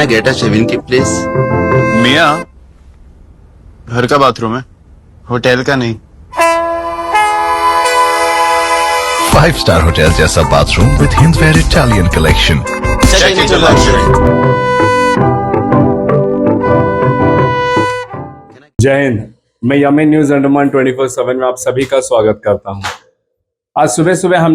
I get a shaving kit, please? मियाँ, घर का बाथरूम है, होटल का नहीं। 5-star होटल जैसा bathroom with Hindware Italian collection. Check into luxury. जय हिंद। मैं यमी न्यूज अंडमान 24/7 में आप सभी का स्वागत करता हूं। आज सुबह सुबह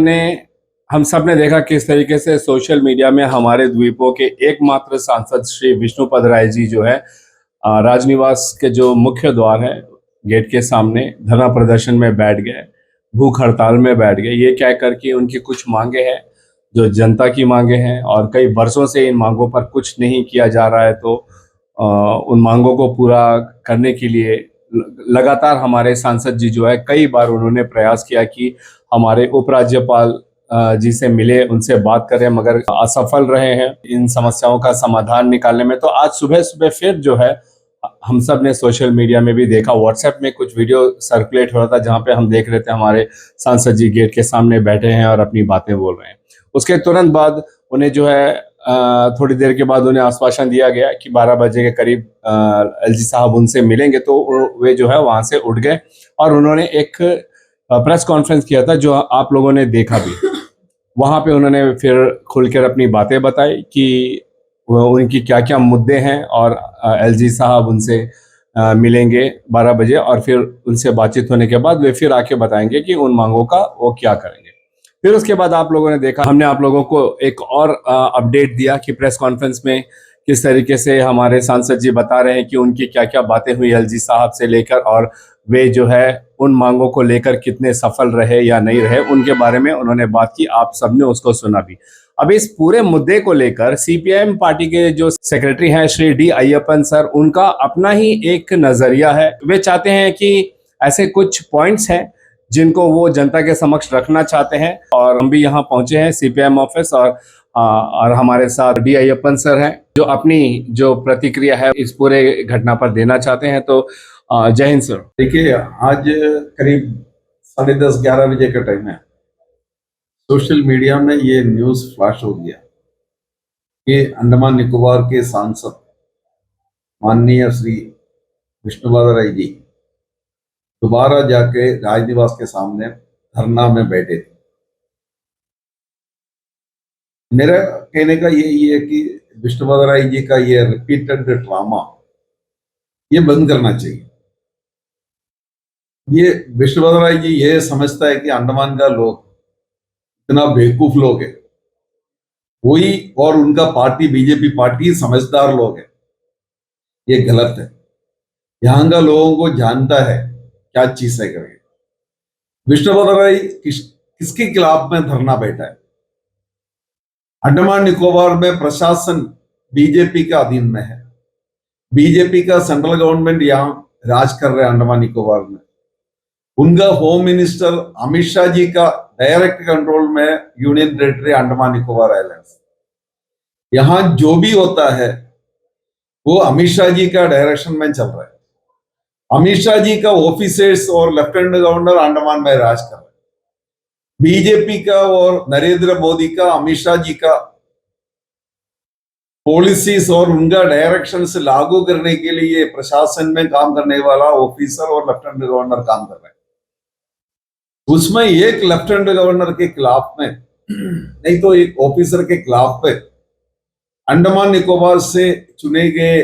हम सब ने देखा किस तरीके से सोशल मीडिया में हमारे द्वीपों के एकमात्र सांसद श्री विष्णुपद राय जी जो है राजनिवास के जो मुख्य द्वार है गेट के सामने धरना प्रदर्शन में बैठ गए, भूख हड़ताल में बैठ गए। ये कहकर कि उनकी कुछ मांगे हैं जो जनता की मांगे हैं और कई वर्षों से इन मांगों पर कुछ नहीं किया जा रहा है, तो उन मांगों को पूरा करने के लिए लगातार हमारे सांसद जी जो है कई बार उन्होंने प्रयास किया कि हमारे उपराज्यपाल जी से मिले, उनसे बात करें, मगर असफल रहे हैं इन समस्याओं का समाधान निकालने में। तो आज सुबह सुबह फिर जो है हम सब ने सोशल मीडिया में भी देखा, व्हाट्सएप में कुछ वीडियो सर्कुलेट हो रहा था जहां पे हम देख रहे थे हमारे सांसद जी गेट के सामने बैठे हैं और अपनी बातें बोल रहे हैं। उसके तुरंत बाद उन्हें जो है थोड़ी देर के बाद उन्हें आश्वासन दिया गया कि 12 बजे के करीब एलजी साहब उनसे मिलेंगे, तो वे जो है वहां से उठ गए और उन्होंने एक प्रेस कॉन्फ्रेंस किया था जो आप लोगों ने देखा भी। वहां पे उन्होंने फिर खुलकर अपनी बातें बताई कि उनकी क्या क्या मुद्दे हैं और एलजी साहब उनसे मिलेंगे 12 बजे और फिर उनसे बातचीत होने के बाद वे फिर आके बताएंगे कि उन मांगों का वो क्या करेंगे। फिर उसके बाद आप लोगों ने देखा, हमने आप लोगों को एक और अपडेट दिया कि प्रेस कॉन्फ्रेंस में किस तरीके से हमारे सांसद जी बता रहे हैं कि उनकी क्या क्या बातें हुई एलजी साहब से लेकर और वे जो है उन मांगों को लेकर कितने सफल रहे या नहीं रहे, उनके बारे में उन्होंने बात की। आप सबने उसको सुना भी। अब इस पूरे मुद्दे को लेकर सीपीआईएम पार्टी के जो सेक्रेटरी हैं श्री डी अय्यप्पन सर, उनका अपना ही एक नजरिया है। वे चाहते हैं कि ऐसे कुछ पॉइंट्स हैं जिनको वो जनता के समक्ष रखना चाहते हैं और हम भी यहाँ पहुंचे हैं सीपीआईएम ऑफिस और हमारे साथ डी अय्यप्पन सर हैं जो अपनी जो प्रतिक्रिया है इस पूरे घटना पर देना चाहते हैं। तो जय हिंद सर। देखिए, आज करीब 10:30-11 बजे का टाइम है। सोशल मीडिया में ये न्यूज़ फ्लैश हो गया कि अंडमान निकोबार के सांसद माननीय श्री विष्णुपद राय जी दोबारा जाके राजनिवास के सामने धरना में बैठे थे। मेरा कहने का यही है कि विष्णुपद राय जी का ये रिपीटेड ड्रामा ये बंद करना चाहिए। ये विष्णुपद राय जी ये समझता है कि अंडमान का लोग इतना बेवकूफ लोग है, वही और उनका पार्टी बीजेपी पार्टी समझदार लोग है। ये गलत है। यहाँ का लोगों को जानता है क्या चीज है करके। विष्णुपद राय किसके खिलाफ में धरना बैठा है? अंडमान निकोबार में प्रशासन बीजेपी का अधीन में है। बीजेपी का सेंट्रल गवर्नमेंट यहाँ राज कर रहे हैं अंडमान निकोबार में। उनका होम मिनिस्टर अमित शाह जी का डायरेक्ट कंट्रोल में union territory Andaman Nicobar islands. यहां जो भी होता है वो अमित शाह जी का डायरेक्शन में चल रहा है। अमित शाह जी का ऑफिसर्स और लेफ्टिनेंट गवर्नर अंडमान में राज कर रहे हैं। बीजेपी का और नरेंद्र मोदी का अमित शाह जी का पॉलिसीज और उनका डायरेक्शन से लागू करने के लिए प्रशासन में काम करने वाला ऑफिसर और लेफ्टिनेंट गवर्नर काम कर रहे हैं। उसमें एक लेफ्टिनेंट गवर्नर के खिलाफ में नहीं तो एक ऑफिसर के खिलाफ में अंडमान निकोबार से चुने गए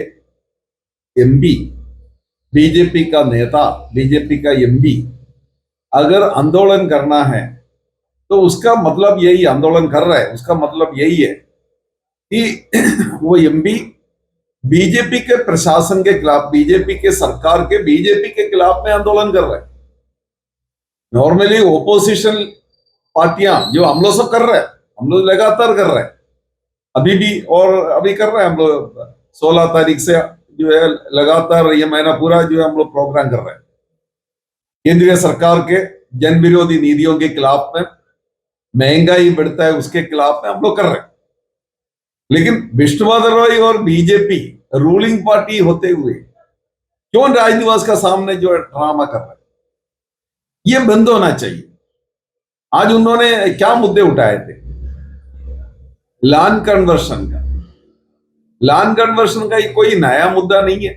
एमपी, बीजेपी का नेता, बीजेपी का एमपी अगर आंदोलन करना है तो उसका मतलब यही, आंदोलन कर रहा है उसका मतलब यही है कि वो एमपी बीजेपी के प्रशासन के खिलाफ, बीजेपी के सरकार के, बीजेपी के खिलाफ में आंदोलन कर रहे हैं। नॉर्मली ओपोजिशन पार्टियां जो हम लोग सब कर रहे हैं, हम लोग लगातार कर रहे हैं, अभी भी और अभी कर रहे हैं। हम लोग 16 तारीख से जो है लगातार ये महीना पूरा जो है हम लोग प्रोग्राम कर रहे हैं केंद्रीय सरकार के जन विरोधी नीतियों के खिलाफ में, महंगाई बढ़ता है उसके खिलाफ में हम लोग कर रहे हैं। लेकिन विष्णुपद राय और बीजेपी रूलिंग पार्टी होते हुए क्यों राजनिवास का सामने जो ड्रामा कर रहे हैं, ये बंद होना चाहिए। आज उन्होंने क्या मुद्दे उठाए थे? लैंड कन्वर्शन का। लैंड कन्वर्शन का कोई नया मुद्दा नहीं है।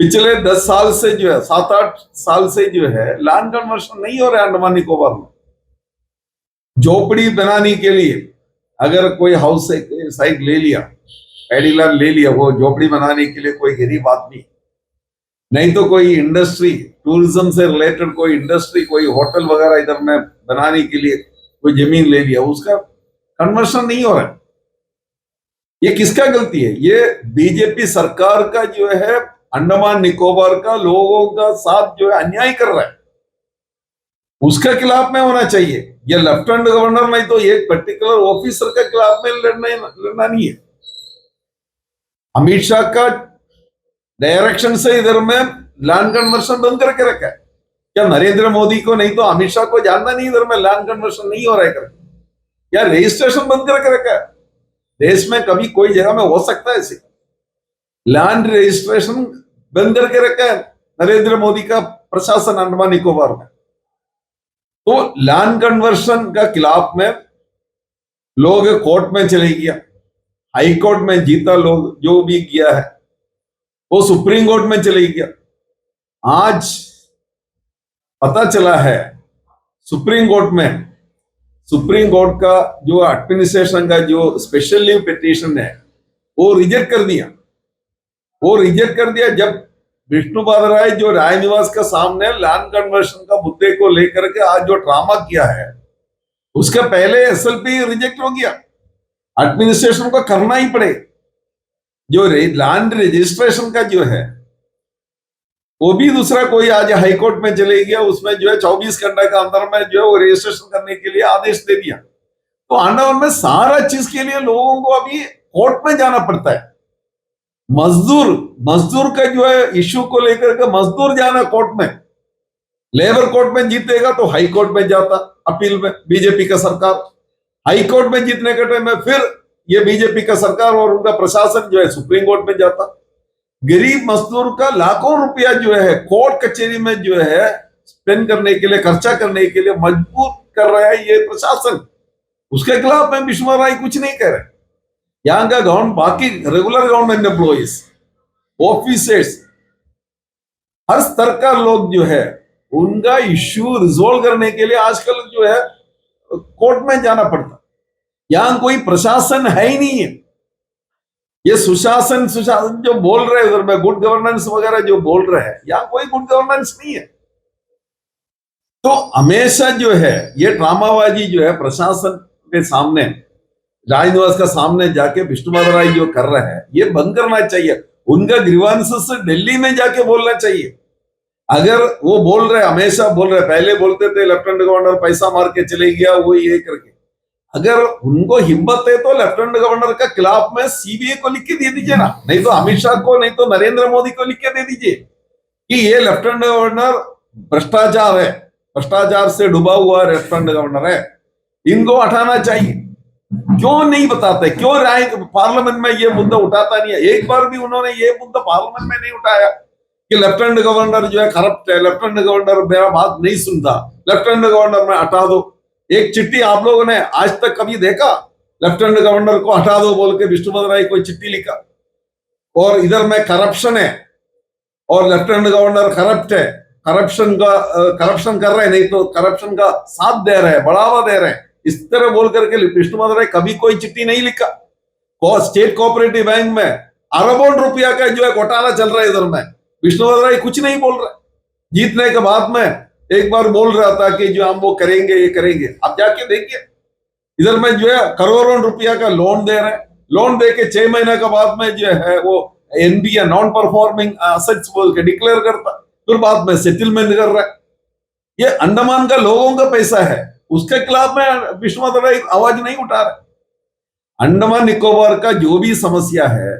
पिछले 10 साल से जो है, 7-8 साल से जो है लैंड कन्वर्शन नहीं हो रहा है अंडमान निकोबार में। झोपड़ी बनाने के लिए अगर कोई हाउस साइट ले लिया, पैडी लैंड ले लिया, वो झोपड़ी बनाने के लिए कोई गरीब आदमी, नहीं तो कोई इंडस्ट्री, टूरिज्म से रिलेटेड कोई इंडस्ट्री, कोई होटल वगैरह इधर में बनाने के लिए कोई जमीन ले लिया, उसका कन्वर्शन नहीं हो रहा है। ये किसका गलती है? ये बीजेपी सरकार का जो है अंडमान निकोबार का लोगों का साथ जो है अन्याय कर रहा है, उसके खिलाफ में होना चाहिए। ये लेफ्टिनेंट गवर्नर नहीं तो एक पर्टिकुलर ऑफिसर के खिलाफ में लड़ना नहीं है। अमित शाह का डायरेक्शन से इधर में लैंड कन्वर्शन बंद करके रखा है। क्या नरेंद्र मोदी को नहीं तो अमित शाह को जानना नहीं इधर में लैंड कन्वर्शन नहीं हो रहा है करके? या रजिस्ट्रेशन बंद करके रखा है? देश में कभी कोई जगह में हो सकता है ऐसे लैंड रजिस्ट्रेशन बंद करके रखा है नरेंद्र मोदी का प्रशासन अंडमान निकोबार में। तो लैंड कन्वर्शन का खिलाफ में लोग कोर्ट में चले गया, हाई कोर्ट में जीता, लोग जो भी किया है वो सुप्रीम कोर्ट में चले गया। आज पता चला है सुप्रीम कोर्ट का जो एडमिनिस्ट्रेशन का जो स्पेशल लीव पिटीशन है वो रिजेक्ट कर दिया। जब विष्णुपाद राय जो राय निवास का सामने लैंड कन्वर्शन का मुद्दे को लेकर के आज जो ड्रामा किया है, उसका पहले एसएलपी रिजेक्ट हो गया। एडमिनिस्ट्रेशन को करना ही पड़े। जो लैंड रजिस्ट्रेशन का जो है वो भी दूसरा कोई आज हाईकोर्ट में चले गया, उसमें जो है 24 घंटे के अंदर में जो है वो रजिस्ट्रेशन करने के लिए आदेश दे दिया। तो अंडमान में सारा चीज के लिए लोगों को अभी कोर्ट में जाना पड़ता है। मजदूर का जो है इश्यू को लेकर के मजदूर जाना कोर्ट में, लेबर कोर्ट में जीतेगा तो हाई कोर्ट में जाता अपील में बीजेपी का सरकार, हाई कोर्ट में जीतने के टाइम में फिर ये बीजेपी का सरकार और उनका प्रशासन जो है सुप्रीम कोर्ट में जाता। गरीब मजदूर का लाखों रुपया जो है कोर्ट कचहरी में जो है स्पेंड करने के लिए, खर्चा करने के लिए मजबूर कर रहा है ये प्रशासन। उसके खिलाफ में विष्णु राय कुछ नहीं कह रहे। यहाँ का गवर्नमेंट, बाकी रेगुलर गवर्नमेंट एम्प्लॉइज, ऑफिसर्स, हर स्तर का लोग जो है उनका इश्यू रिजोल्व करने के लिए आजकल जो है कोर्ट में जाना पड़ता। यहाँ कोई प्रशासन है ही नहीं है। ये सुशासन जो बोल रहे हैं उधर में, गुड गवर्नेंस वगैरह जो बोल रहे हैं, यहाँ कोई गुड गवर्नेंस नहीं है। तो हमेशा जो है ये ड्रामाबाजी जो है प्रशासन के सामने, राजनिवास का सामने जाके विष्णुपाद राय जो कर रहे हैं, ये बंद करना चाहिए। उनका ग्रीवांसेस दिल्ली में जाके बोलना चाहिए। अगर वो बोल रहे, हमेशा बोल रहे, पहले बोलते थे लेफ्टिनेंट गवर्नर पैसा मार के चले गया, वो ये करके, अगर उनको हिम्मत है तो लेफ्टिनेंट गवर्नर का खिलाफ में सीबीआई को लिख के दे दीजिए ना, नहीं तो अमित शाह को, नहीं तो नरेंद्र मोदी को लिख के दे दीजिए कि ये लेफ्टिनेंट गवर्नर भ्रष्टाचार है, भ्रष्टाचार से डूबा हुआ लेफ्टिनेंट गवर्नर है, इनको हटाना चाहिए। क्यों नहीं बताते? क्यों राय पार्लियामेंट में ये मुद्दा उठाता नहीं है? एक बार भी उन्होंने ये मुद्दा पार्लियामेंट में नहीं उठाया कि लेफ्टिनेंट गवर्नर जो है करप्ट है, लेफ्टिनेंट गवर्नर मेरा बात नहीं सुनता, लेफ्टिनेंट गवर्नर में हटा दो। एक चिट्ठी आप लोगों ने आज तक कभी देखा लेफ्टिनेंट गवर्नर को हटा दो बोल के विष्णुपाद राय कोई चिट्ठी लिखा? और इधर में करप्शन है और लेफ्टिनेंट गवर्नर करप्ट है, करप्शन कर रहे हैं, नहीं तो करप्शन का साथ दे रहे हैं, बढ़ावा दे रहे हैं, इस तरह बोल करके विष्णुपाद राय कभी कोई चिट्ठी नहीं लिखा। स्टेट कोऑपरेटिव बैंक में अरबों रुपया का जो है घोटाला चल रहा है, इधर में विष्णुपाद राय कुछ नहीं बोल रहे। जीतने के बाद में एक बार बोल रहा था कि जो हम वो करेंगे, ये करेंगे। अब जाके देखिए इधर में जो है करोड़ों रुपया का लोन दे रहे हैं, लोन दे के 6 महीने के बाद में जो है वो एनपीए, नॉन परफॉर्मिंग असेट्स बोल के डिक्लेयर करता, फिर बाद में सेटलमेंट कर रहा है। ये अंडमान का लोगों का पैसा है, उसके खिलाफ में विष्णुपाद राय आवाज नहीं उठा रहे। अंडमान निकोबार का जो भी समस्या है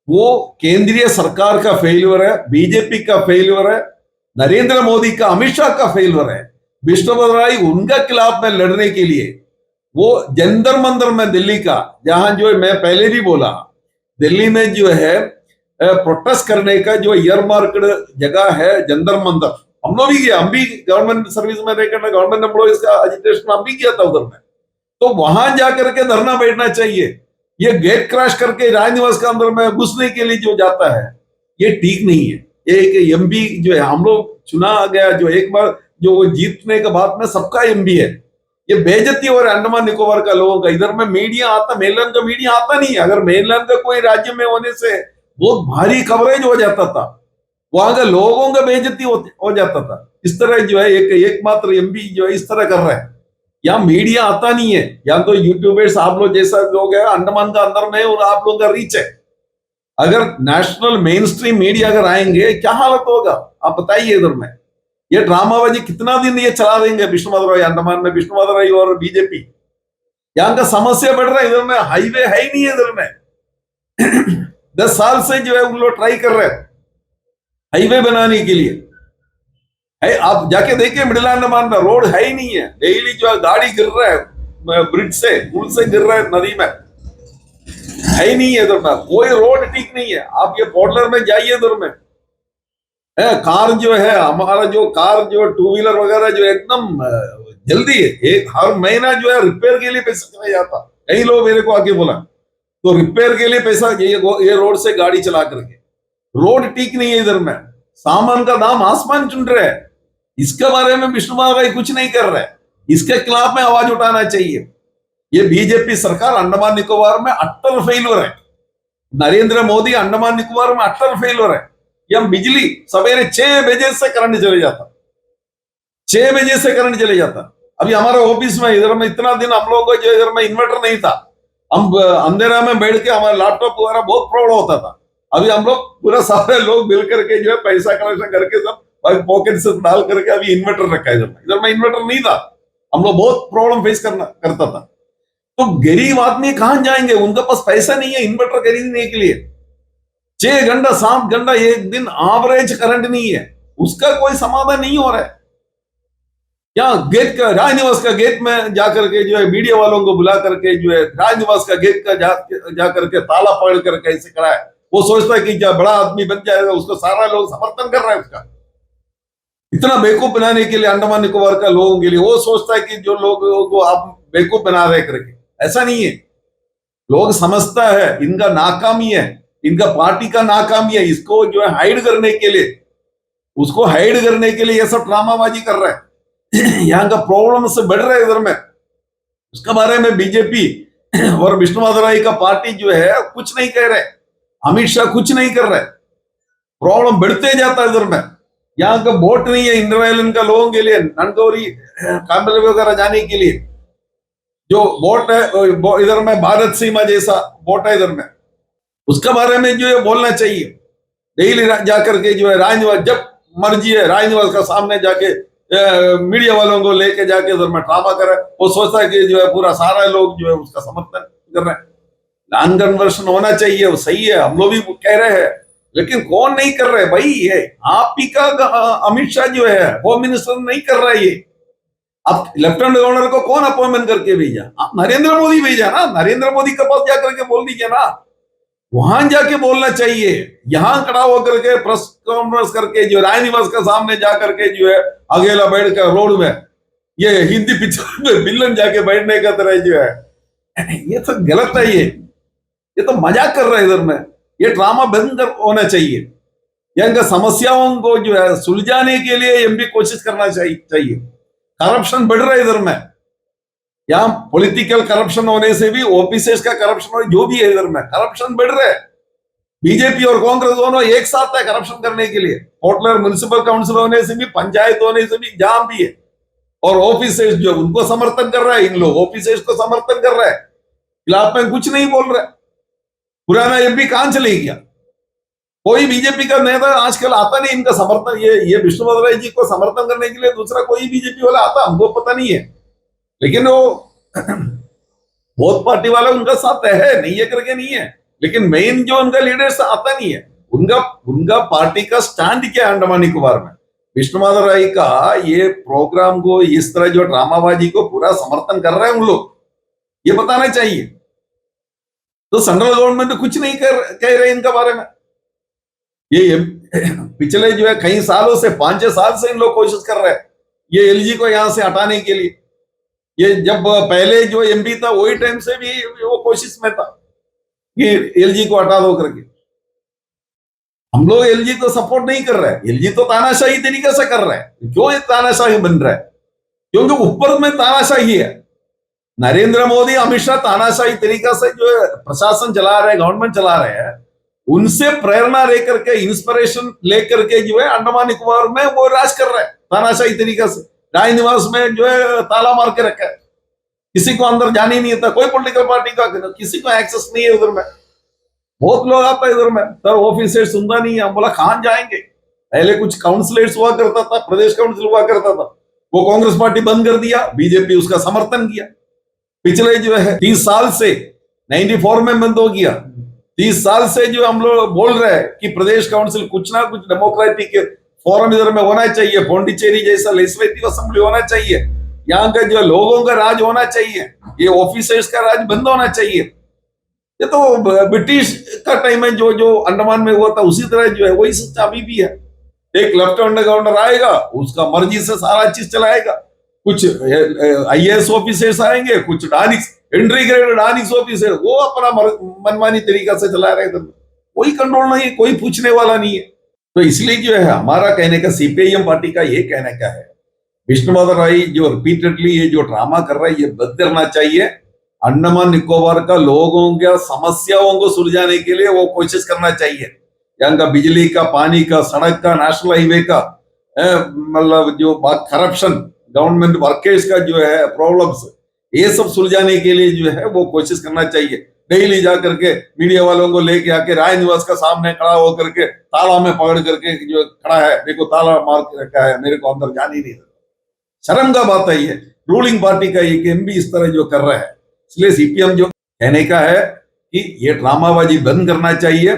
वो केंद्रीय सरकार का फेल्यूर है, बीजेपी का फेल्यूर है, नरेंद्र मोदी का, अमित शाह का फेल्यूर है। विष्णुपाद राय उनका खिलाफ में लड़ने के लिए वो जंतर मंतर में दिल्ली का, जहां जो है मैं पहले भी बोला, दिल्ली में जो है प्रोटेस्ट करने का जो ईयरमार्क्ड जगह है जंतर मंतर, हम लोग भी गया, हम भी गवर्नमेंट सर्विस में रहकर गवर्नमेंट एम्प्लॉइज का एजिटेशन हम भी किया था उधर में। तो वहां जाकर के धरना बैठना चाहिए ये गेट क्रैश करके राजनिवास के अंदर में घुसने के लिए जो जाता है, ये ठीक नहीं है। एक एमपी जो है, हम लोग चुना गया जो एक बार जो वो जीतने के बाद में सबका एमपी है, ये बेइज्जती हो रहा है अंडमान निकोबार का लोगों का। इधर में मीडिया आता, मेनलैंड का मीडिया आता नहीं है। अगर मेनलैंड का कोई राज्य में होने से बहुत भारी कवरेज हो जाता था, वहां के लोगों का बेइज्जती हो जाता था। इस तरह जो है एकमात्र एमपी जो है इस तरह कर रहा है। यहाँ मीडिया आता नहीं है, यहाँ तो यूट्यूबर्स आप लोग जैसा लोग है अंडमान का अंदर में, और आप लोगों का रीच है। अगर नेशनल मेन स्ट्रीम मीडिया अगर आएंगे, क्या हालत होगा आप बताइए। इधर में ये ड्रामाबाजी कितना दिन ये चला देंगे विष्णुवर्धन अंडमान में, विष्णुवर्धन और बीजेपी। यहाँ का समस्या बढ़ रहा है। इधर में हाईवे है ही नहीं है इधर में 10 साल से जो है उन लोग ट्राई कर रहे हैं हाईवे बनाने के लिए। है, आप जाके देखिए मिडिल अंडमान में रोड है ही नहीं है। डेली जो है गाड़ी गिर रहा है ब्रिज से, पुल से गिर रहा है नदी में, है ही नहीं है इधर में। कोई रोड ठीक नहीं है। आप ये पोर्टलर में जाइए इधर में, कार जो है हमारा जो कार जो टू व्हीलर वगैरह जो एकदम जल्दी है, एक हर महीना जो है रिपेयर के लिए पैसा चला जाता। कई लोग मेरे को आके बोला तो रिपेयर के लिए पैसा ये रोड से गाड़ी चला करके। रोड ठीक नहीं है इधर में, सामान का दाम आसमान चुन रहे हैं। इसके बारे में विष्णुवर्धन कुछ नहीं कर रहे हैं। इसके खिलाफ में आवाज उठाना चाहिए। ये बीजेपी सरकार अंडमान निकोबार में अट्टर फेल्योर है। नरेंद्र मोदी अंडमान निकोबार में अट्टर फेल्योर है। ये बिजली सवेरे 6 बजे से करंट चले जाता, 6 बजे से करंट चले जाता। अभी हमारे ऑफिस में इधर में इतना दिन हम लोगों को जो इधर में इन्वर्टर नहीं था, हम अंधेरा में बैठ के हमारे लैपटॉप वगैरह बहुत प्रॉब्लम होता था। अभी हम लोग पूरा सारे लोग मिल करके जो है पैसा कलेक्शन करके सब पॉकेट से डाल करके अभी इन्वर्टर रखा है। इधर में इन्वर्टर नहीं था, हम लोग बहुत प्रॉब्लम फेस करता था। तो गरीब आदमी कहां जाएंगे, उनके पास पैसा नहीं है इन्वर्टर खरीदने के लिए। 6 घंटा 7 घंटा एक दिन एवरेज करंट नहीं है, उसका कोई समाधान नहीं हो रहा है। यहाँ गेट का राजनिवास का गेट में जाकर के जो है मीडिया वालों को बुला करके जो है राजनिवास का गेट का जा करके ताला पकड़ करके ऐसे करा है। वो सोचता है कि क्या बड़ा आदमी बन जाएगा, उसको सारा लोग समर्थन कर रहा है उसका। इतना बेवकूफ बनाने के लिए अंडमान निकोबार का लोगों के लिए वो सोचता है कि जो लोगों को आप बेवकूफ बना रहे करके, ऐसा नहीं है। लोग समझता है इनका नाकामी है, इनका पार्टी का नाकामी है। इसको जो है हाइड करने के लिए, उसको हाइड करने के लिए ये सब ड्रामाबाजी कर रहा है। यहाँ का प्रॉब्लम से बढ़ रहा है इधर में। उसके बारे में बीजेपी और विष्णुवर्धन का पार्टी जो है कुछ नहीं कह रहे, अमित शाह कुछ नहीं कर रहे। प्रॉब्लम बढ़ते जाता है इधर में। यहाँ का बोट नहीं है इंडियन आइलैंड का लोगों के लिए, नंदगौरी कांबले वगैरह जाने के लिए जो बोट है इधर में, भारत सीमा जैसा बोट है इधर में। उसके बारे में जो है बोलना चाहिए। डेली जाकर के जो है राजनिवास, जब मर्जी है राजनिवास का सामने जाके मीडिया वालों को लेके जाके इधर में ड्रामा करे। वो सोचता है कि जो है पूरा सारा लोग जो है उसका समर्थन कर रहे हैं। लैंड कन्वर्शन होना चाहिए, वो सही है, हम लोग भी कह रहे हैं, लेकिन कौन नहीं कर रहे भाई। ये आप ही का अमित शाह जो है होम मिनिस्टर नहीं कर रहा है। ये अब लेफ्टिनेंट गवर्नर को कौन अपॉइंटमेंट करके भेजा? आप नरेंद्र मोदी भेजा ना, नरेंद्र मोदी के पास जाकर के बोल दीजिए ना, वहां जाके बोलना चाहिए। यहां खड़ा होकर के प्रेस कॉन्फ्रेंस करके जो राजनिवास का सामने जाकर के जो है अकेला बैठ कर रोड में ये हिंदी पिक्चर में विलन जाके बैठने का तरह जो है, ये तो गलत है। ये तो मजाक कर रहा है इधर में। ये ड्रामा बंद होना चाहिए। यहाँ समस्याओं को जो है सुलझाने के लिए एमपी कोशिश करना चाहिए। करप्शन बढ़ रहा है इधर में। यहाँ पॉलिटिकल करप्शन होने से भी ऑफिसर्स का करप्शन हो, जो भी है इधर में करप्शन बढ़ रहा है। बीजेपी और कांग्रेस दोनों एक साथ है करप्शन करने के लिए। होटलर म्युनिसिपल काउंसिल होने से भी, पंचायत होने से भी, जहां भी है। और ऑफिसर्स जो उनको समर्थन कर रहा है, इन लोग ऑफिसर्स को समर्थन कर रहा है, खिलाफ में कुछ नहीं बोल रहा है। पुराना एमपी कहां चले गया? कोई बीजेपी का नेता आजकल आता नहीं इनका समर्थन, ये विष्णुवर्धन जी को समर्थन करने के लिए दूसरा कोई बीजेपी वाला आता, हमको पता नहीं है। लेकिन वो बहुत पार्टी वाला उनका साथ है, नहीं है करके नहीं है, लेकिन मेन जो उनका लीडर आता नहीं है। उनका पार्टी का स्टैंड क्या है अंडमान निकोबार में? विष्णुवर्धन का ये प्रोग्राम को, इस तरह जो ड्रामाबाजी को पूरा समर्थन कर रहे हैं उन लोग, ये बताना चाहिए। तो सेंट्रल गवर्नमेंट कुछ नहीं कह रहे इनके बारे में। ये पिछले जो है कई सालों से, 5-6 साल से इन लोग कोशिश कर रहे हैं ये एलजी को यहां से हटाने के लिए। ये जब पहले जो एमपी था वही टाइम से भी वो कोशिश में था। कि एलजी को हटा दो करके। हम लोग एलजी को सपोर्ट नहीं कर रहे हैं, एलजी तो तानाशाही तरीके से कर रहे हैं। क्यों ये तानाशाही बन रहा है? क्योंकि ऊपर में तानाशाही है। नरेंद्र मोदी, अमित शाह तानाशाही तरीका से जो है प्रशासन चला रहे हैं, गवर्नमेंट चला रहे हैं। उनसे प्रेरणा लेकर के, इंस्पिरेशन लेकर के जो है अंडमान निकोबार में वो राज कर रहे हैं तानाशाही तरीका से। राजनिवास में जो है ताला मार के रखा है, किसी को अंदर जाने ही नहीं था, कोई पॉलिटिकल पार्टी का किसी को एक्सेस नहीं है उधर में। बहुत लोग आता है इधर में, सर ऑफिसर्स सुनता नहीं है। हम बोला कहां जाएंगे? पहले कुछ काउंसिलर्स हुआ करता था, प्रदेश काउंसिल हुआ करता था, वो कांग्रेस पार्टी बंद कर दिया, बीजेपी उसका समर्थन किया। पिछले जो है 30 साल से, 94 में बंद हो गया। 30 साल से जो हम लोग बोल रहे हैं कि प्रदेश काउंसिल कुछ ना कुछ डेमोक्रेटिक फोरम इधर में होना चाहिए, पौंडीचेरी जैसा लेजिस्लेटिव असेंबली होना चाहिए, यहाँ का जो लोगों का राज होना चाहिए, ये ऑफिसर्स का राज बंद होना चाहिए। ये तो ब्रिटिश का टाइम में जो अंडमान में हुआ था उसी तरह जो है वही सिस्टम अभी भी है। एक लेफ्टिनेंट गवर्नर आएगा, उसका मर्जी से सारा चीज चलाएगा। कुछ आईएएस ऑफिसर्स आएंगे, कुछ डानिक्स, इंटीग्रेटेड डानिक्स ऑफिसर, वो अपना मनमानी तरीका से चला रहे थे। कोई कंट्रोल नहीं है, कोई पूछने वाला नहीं है। तो इसलिए जो है हमारा कहने का, सीपीआईएम पार्टी का ये कहने का है, विष्णुवर्धन राय जो रिपीटेडली ये जो ड्रामा कर रहा है ये बंद करना चाहिए। अंडमान निकोबार का लोगों के समस्याओं को सुलझाने के लिए वो कोशिश करना चाहिए। यहाँ का बिजली का, पानी का, सड़क का, नेशनल हाईवे का, मतलब जो करप्शन, गवर्नमेंट वर्कर्स का जो है प्रॉब्लम्स, ये सब सुलझाने के लिए जो है वो कोशिश करना चाहिए। डेली जा करके मीडिया वालों को लेके आके राजनिवास का सामने खड़ा होकर के ताला में पकड़ करके जो खड़ा है, देखो ताला मार के रखा है, मेरे को अंदर जाने नहीं देता। शर्म का बात है ये, रूलिंग पार्टी का एक एमपी इस तरह जो कर रहा है। इसलिए सीपीएम जो कहने का है कि ये ड्रामाबाजी बंद करना चाहिए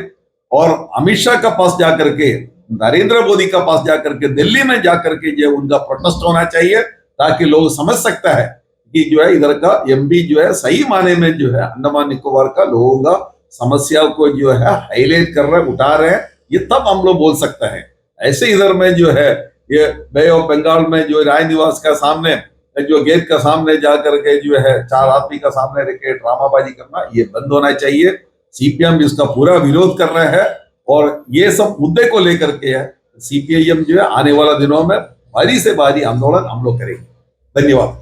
और अमित शाह का पास जाकर के, नरेंद्र मोदी का पास जाकर के, दिल्ली में जाकर के जो उनका प्रोटेस्ट होना चाहिए, ताकि लोग समझ सकता है कि जो है इधर का एमपी जो है सही माने में जो है अंडमान निकोबार का लोगों का समस्या को जो है हाईलाइट कर रहे, उठा रहे हैं। ये तब हम लोग बोल सकते हैं। ऐसे इधर में जो है ये बे ऑफ बंगाल में जो राजनिवास का सामने, जो गेट का सामने जाकर के जो है 4 आदमी का सामने रख के ड्रामाबाजी करना, ये बंद होना चाहिए। सीपीएम इसका पूरा विरोध कर रहा है और ये सब मुद्दे को लेकर के है सीपीआईएम जो है आने वाला दिनों में भारी से भारी आंदोलन हम लोग करेंगे। धन्यवाद।